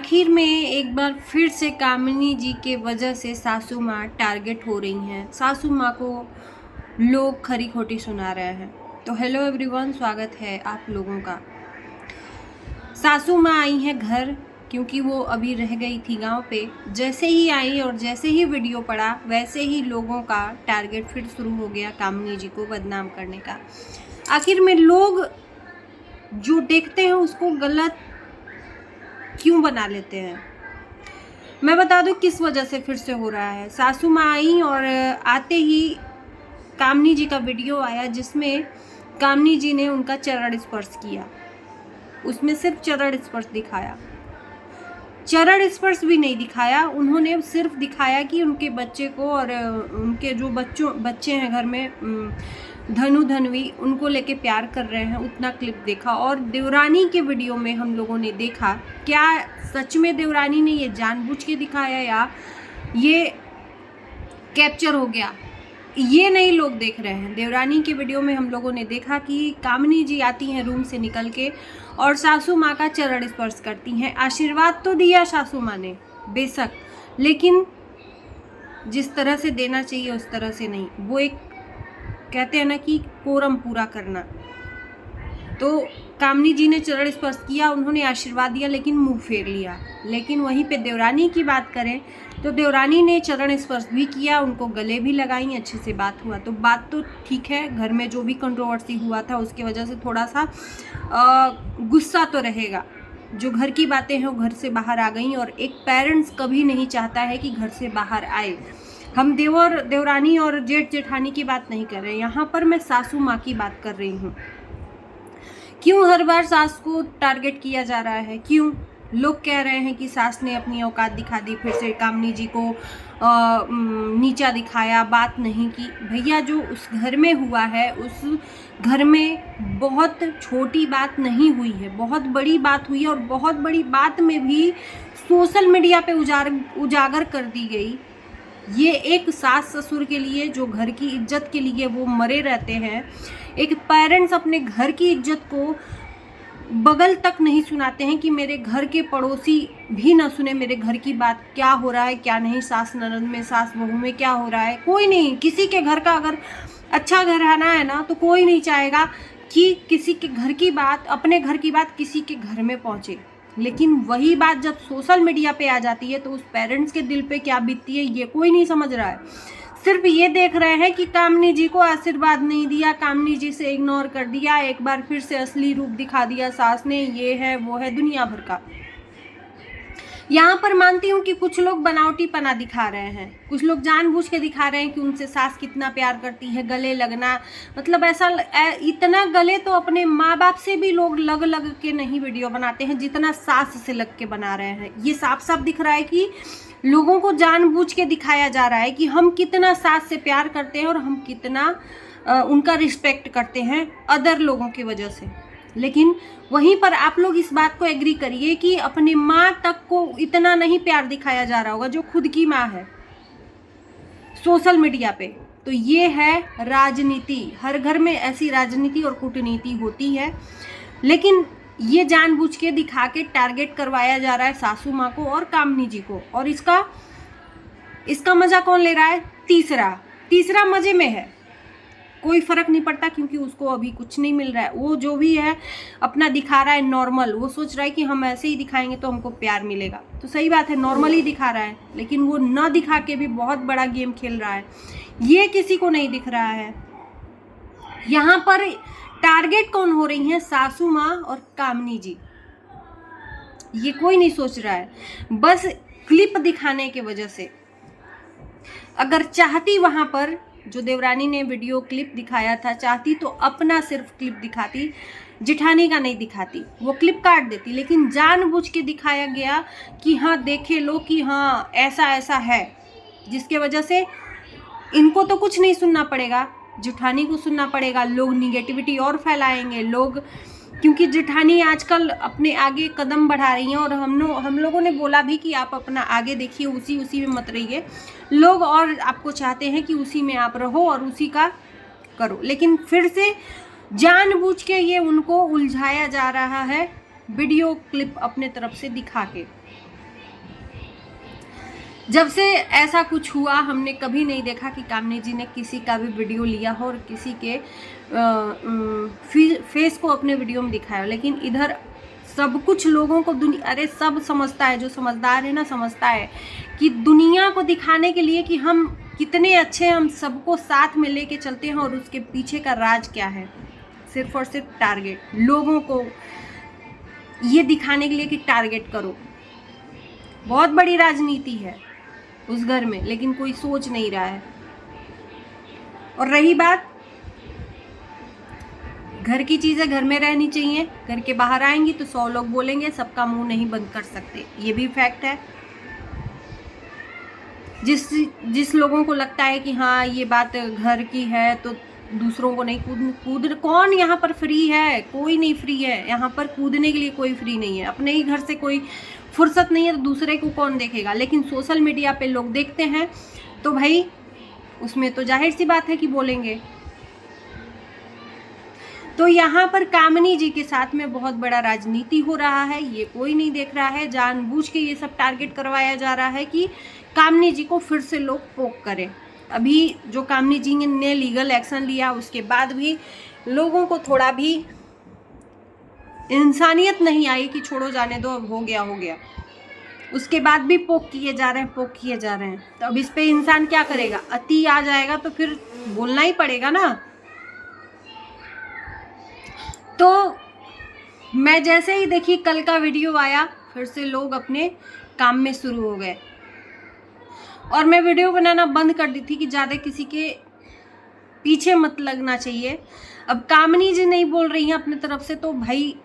आखिर में एक बार फिर से कामिनी जी के वजह से सासू माँ टारगेट हो रही हैं। सासू माँ को लोग खरी खोटी सुना रहे हैं। तो हेलो एवरीवन, स्वागत है आप लोगों का। सासू माँ आई हैं घर, क्योंकि वो अभी रह गई थी गांव पे। जैसे ही आई और जैसे ही वीडियो पड़ा, वैसे ही लोगों का टारगेट फिर शुरू हो गया कामिनी जी को बदनाम करने का। आखिर में लोग जो देखते हैं उसको गलत क्यों बना लेते हैं। मैं बता दूं किस वजह से फिर से हो रहा है। सासू माँ आई और आते ही कामिनी जी का वीडियो आया, जिसमें कामिनी जी ने उनका चरण स्पर्श किया। उसमें सिर्फ चरण स्पर्श दिखाया, चरण स्पर्श भी नहीं दिखाया। उन्होंने सिर्फ दिखाया कि उनके बच्चे को और उनके जो बच्चे हैं घर में, धनु धनवी, उनको लेके प्यार कर रहे हैं, उतना क्लिप देखा। और देवरानी के वीडियो में हम लोगों ने देखा, क्या सच में देवरानी ने ये जानबूझ के दिखाया या ये कैप्चर हो गया, ये नहीं लोग देख रहे हैं। देवरानी के वीडियो में हम लोगों ने देखा कि कामिनी जी आती हैं रूम से निकल के और सासू माँ का चरण स्पर्श करती हैं। आशीर्वाद तो दिया सासू माँ ने बेशक, लेकिन जिस तरह से देना चाहिए उस तरह से नहीं। वो एक कहते हैं ना कि कोरम पूरा करना। तो कामिनी जी ने चरण स्पर्श किया, उन्होंने आशीर्वाद दिया, लेकिन मुंह फेर लिया। लेकिन वहीं पे देवरानी की बात करें तो देवरानी ने चरण स्पर्श भी किया, उनको गले भी लगाई, अच्छे से बात हुआ। तो बात तो ठीक है, घर में जो भी कंट्रोवर्सी हुआ था उसकी वजह से थोड़ा सा गुस्सा तो रहेगा। जो घर की बातें हैं वो घर से बाहर आ गई, और एक पेरेंट्स कभी नहीं चाहता है कि घर से बाहर आए। हम देवरानी और जेठ जेठानी की बात नहीं कर रहे, यहाँ पर मैं सासू माँ की बात कर रही हूँ। क्यों हर बार सास को टारगेट किया जा रहा है? क्यों लोग कह रहे हैं कि सास ने अपनी औकात दिखा दी, फिर से कामिनी जी को नीचा दिखाया, बात नहीं की। भैया, जो उस घर में हुआ है, उस घर में बहुत छोटी बात नहीं हुई है, बहुत बड़ी बात हुई है। और बहुत बड़ी बात में भी सोशल मीडिया पे उजागर कर दी गई। ये एक सास ससुर के लिए, जो घर की इज्जत के लिए वो मरे रहते हैं, एक पेरेंट्स अपने घर की इज्जत को बगल तक नहीं सुनाते हैं कि मेरे घर के पड़ोसी भी ना सुने मेरे घर की बात, क्या हो रहा है क्या नहीं, सास ननद में, सास बहू में क्या हो रहा है। कोई नहीं, किसी के घर का अगर अच्छा घर रहना है ना, तो कोई नहीं चाहेगा कि किसी के घर की बात, अपने घर की बात किसी के घर में पहुंचे। लेकिन वही बात जब सोशल मीडिया पे आ जाती है तो उस पेरेंट्स के दिल पे क्या बीतती है ये कोई नहीं समझ रहा है। सिर्फ ये देख रहे हैं कि कामिनी जी को आशीर्वाद नहीं दिया, कामिनी जी से इग्नोर कर दिया, एक बार फिर से असली रूप दिखा दिया सास ने, ये है वो है, दुनिया भर का। यहाँ पर मानती हूँ कि कुछ लोग बनावटीपना दिखा रहे हैं, कुछ लोग जानबूझ के दिखा रहे हैं कि उनसे सास कितना प्यार करती है। गले लगना, मतलब ऐसा इतना गले तो अपने माँ बाप से भी लोग लग लग के नहीं वीडियो बनाते हैं जितना सास से लग के बना रहे हैं। ये साफ साफ दिख रहा है कि लोगों को जानबूझ के दिखाया जा रहा है कि हम कितना सास से प्यार करते हैं और हम कितना उनका रिस्पेक्ट करते हैं अदर लोगों की वजह से। लेकिन वहीं पर आप लोग इस बात को एग्री करिए कि अपनी माँ तक को इतना नहीं प्यार दिखाया जा रहा होगा जो खुद की माँ है सोशल मीडिया पे। तो ये है राजनीति। हर घर में ऐसी राजनीति और कूटनीति होती है, लेकिन ये जानबूझ के दिखा के टारगेट करवाया जा रहा है सासू माँ को और कामिनी जी को। और इसका मजा कौन ले रहा है? तीसरा मजे में है। कोई फर्क नहीं पड़ता, क्योंकि उसको अभी कुछ नहीं मिल रहा है। वो जो भी है अपना दिखा रहा है नॉर्मल। वो सोच रहा है कि हम ऐसे ही दिखाएंगे तो हमको प्यार मिलेगा। तो सही बात है, नॉर्मल ही दिखा रहा है, लेकिन वो न दिखा के भी बहुत बड़ा गेम खेल रहा है। ये किसी को नहीं दिख रहा है। यहाँ पर टारगेट कौन हो रही है? सासू माँ और कामिनी जी। ये कोई नहीं सोच रहा है, बस क्लिप दिखाने के वजह से। अगर चाहती, वहां पर जो देवरानी ने वीडियो क्लिप दिखाया था, चाहती तो अपना सिर्फ क्लिप दिखाती, जेठानी का नहीं दिखाती, वो क्लिप काट देती। लेकिन जानबूझ के दिखाया गया कि हाँ देखे लो कि हाँ ऐसा ऐसा है, जिसके वजह से इनको तो कुछ नहीं सुनना पड़ेगा, जेठानी को सुनना पड़ेगा। लोग निगेटिविटी और फैलाएंगे लोग, क्योंकि जेठानी आजकल अपने आगे कदम बढ़ा रही हैं। और हम लोगों ने बोला भी कि आप अपना आगे देखिए, उसी में मत रहिए। लोग और आपको चाहते हैं कि उसी में आप रहो और उसी का करो, लेकिन फिर से जानबूझ के ये उनको उलझाया जा रहा है वीडियो क्लिप अपने तरफ से दिखा के। जब से ऐसा कुछ हुआ हमने कभी नहीं देखा कि कामनी जी ने किसी का भी वीडियो लिया हो और किसी के फेस को अपने वीडियो में दिखाया हो। लेकिन इधर सब कुछ लोगों को अरे सब समझता है, जो समझदार है ना समझता है कि दुनिया को दिखाने के लिए कि हम कितने अच्छे हैं, हम सबको साथ में लेके चलते हैं और उसके पीछे का राज क्या है। सिर्फ और सिर्फ टारगेट, लोगों को ये दिखाने के लिए कि टारगेट करो। बहुत बड़ी राजनीति है उस घर में, लेकिन कोई सोच नहीं रहा है। और रही बात, घर की चीजें घर में रहनी चाहिए, घर के बाहर आएंगी तो 100 लोग बोलेंगे, सबका मुंह नहीं बंद कर सकते, ये भी फैक्ट है। जिस लोगों को लगता है कि हाँ ये बात घर की है तो दूसरों को नहीं कूद कौन यहाँ पर फ्री है? कोई नहीं फ्री है यहाँ पर, कूदने के लिए कोई फ्री नहीं है। अपने ही घर से कोई फुर्सत नहीं है तो दूसरे को कौन देखेगा? लेकिन सोशल मीडिया पे लोग देखते हैं तो भाई उसमें तो जाहिर सी बात है कि बोलेंगे। तो यहाँ पर कामनी जी के साथ में बहुत बड़ा राजनीति हो रहा है, ये कोई नहीं देख रहा है। जानबूझ के ये सब टारगेट करवाया जा रहा है कि कामनी जी को फिर से लोग पोक करें। अभी जो कामनी जी ने लीगल एक्शन लिया उसके बाद भी लोगों को थोड़ा भी इंसानियत नहीं आई कि छोड़ो जाने दो, अब हो गया। उसके बाद भी पोक किए जा रहे हैं। तो अब इस पे इंसान क्या करेगा? अति आ जाएगा तो फिर बोलना ही पड़ेगा ना। तो मैं जैसे ही देखी कल का वीडियो आया, फिर से लोग अपने काम में शुरू हो गए और मैं वीडियो बनाना बंद कर दी थी कि ज़्यादा किसी के पीछे मत लगना चाहिए। अब कामनी जी नहीं बोल रही हैं अपनी तरफ से तो भाई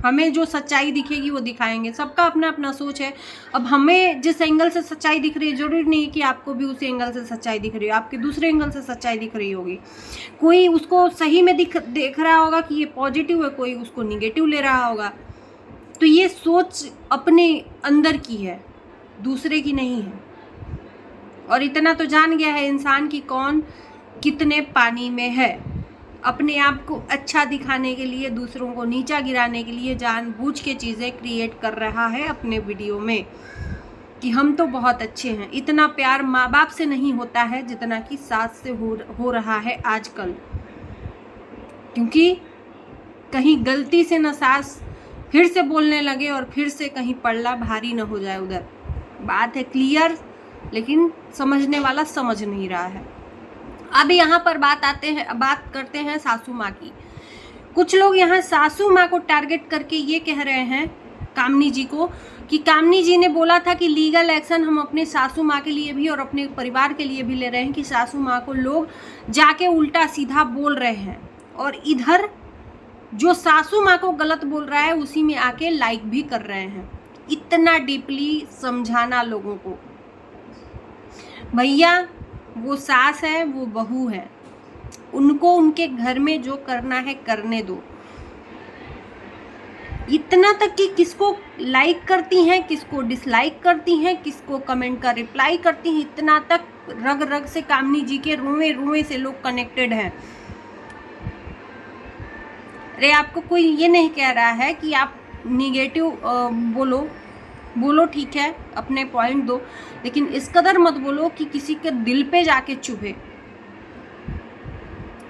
हमें जो सच्चाई दिखेगी वो दिखाएंगे। सबका अपना अपना सोच है। अब हमें जिस एंगल से सच्चाई दिख रही है जरूरी नहीं है कि आपको भी उसी एंगल से सच्चाई दिख रही हो, आपके दूसरे एंगल से सच्चाई दिख रही होगी। कोई उसको सही में देख रहा होगा कि ये पॉजिटिव है, कोई उसको निगेटिव ले रहा होगा। तो ये सोच अपने अंदर की है, दूसरे की नहीं है। और इतना तो जान गया है इंसान की कौन कितने पानी में है। अपने आप को अच्छा दिखाने के लिए, दूसरों को नीचा गिराने के लिए जानबूझ के चीज़ें क्रिएट कर रहा है अपने वीडियो में कि हम तो बहुत अच्छे हैं। इतना प्यार माँ बाप से नहीं होता है जितना कि सास से हो रहा है आजकल, क्योंकि कहीं गलती से न सास फिर से बोलने लगे और फिर से कहीं पल्ला भारी न हो जाए। उधर बात है क्लियर, लेकिन समझने वाला समझ नहीं रहा है। अब यहाँ पर बात करते हैं सासू माँ की। कुछ लोग यहाँ सासू माँ को टारगेट करके ये कह रहे हैं कामनी जी को कि कामनी जी ने बोला था कि लीगल एक्शन हम अपने सासू माँ के लिए भी और अपने परिवार के लिए भी ले रहे हैं कि सासू माँ को लोग जाके उल्टा सीधा बोल रहे हैं, और इधर जो सासू माँ को गलत बोल रहा है उसी में आके लाइक भी कर रहे हैं। इतना डीपली समझाना लोगों को, भैया वो सास है, वो बहू है, उनको उनके घर में जो करना है करने दो। इतना तक कि किसको लाइक करती हैं, किसको डिसलाइक करती हैं, किसको कमेंट का रिप्लाई करती हैं, इतना तक रग रग से कामनी जी के रुए रुए से लोग कनेक्टेड हैं। अरे आपको कोई ये नहीं कह रहा है कि आप निगेटिव बोलो ठीक है, अपने पॉइंट दो, लेकिन इस कदर मत बोलो कि किसी के दिल पे जाके चुभे।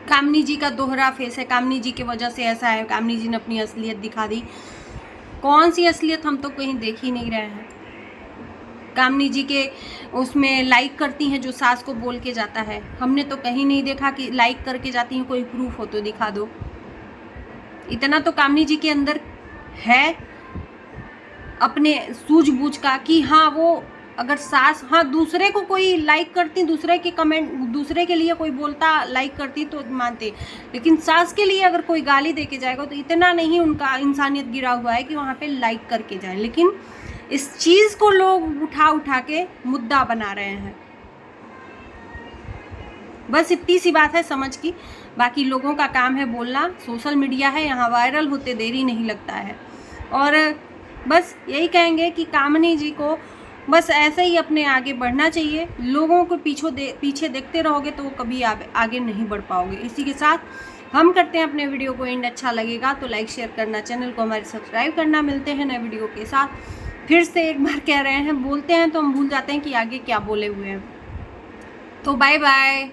कामनी जी का दोहरा फेस है, कामनी जी की वजह से ऐसा है, कामनी जी ने अपनी असलियत दिखा दी। कौन सी असलियत? हम तो कहीं देख ही नहीं रहे हैं। कामनी जी के उसमें लाइक करती हैं जो सास को बोल के जाता है, हमने तो कहीं नहीं देखा कि लाइक करके जाती हैं। कोई प्रूफ हो तो दिखा दो। इतना तो कामनी जी के अंदर है अपने सूझबूझ का कि हाँ वो अगर सास दूसरे को कोई लाइक करती, दूसरे के कमेंट, दूसरे के लिए कोई बोलता लाइक करती तो मानते, लेकिन सास के लिए अगर कोई गाली दे के जाएगा तो इतना नहीं उनका इंसानियत गिरा हुआ है कि वहाँ पे लाइक करके जाए। लेकिन इस चीज़ को लोग उठा के मुद्दा बना रहे हैं। बस इतनी सी बात है समझ की। बाकी लोगों का काम है बोलना। सोशल मीडिया है, यहाँ वायरल होते देरी नहीं लगता है। और बस यही कहेंगे कि कामनी जी को बस ऐसे ही अपने आगे बढ़ना चाहिए। लोगों को पीछे देखते रहोगे तो कभी आगे नहीं बढ़ पाओगे। इसी के साथ हम करते हैं अपने वीडियो को एंड। अच्छा लगेगा तो लाइक शेयर करना, चैनल को हमारे सब्सक्राइब करना। मिलते हैं नए वीडियो के साथ, फिर से एक बार कह रहे हैं, बोलते हैं तो हम भूल जाते हैं कि आगे क्या बोले हुए हैं। तो बाय बाय।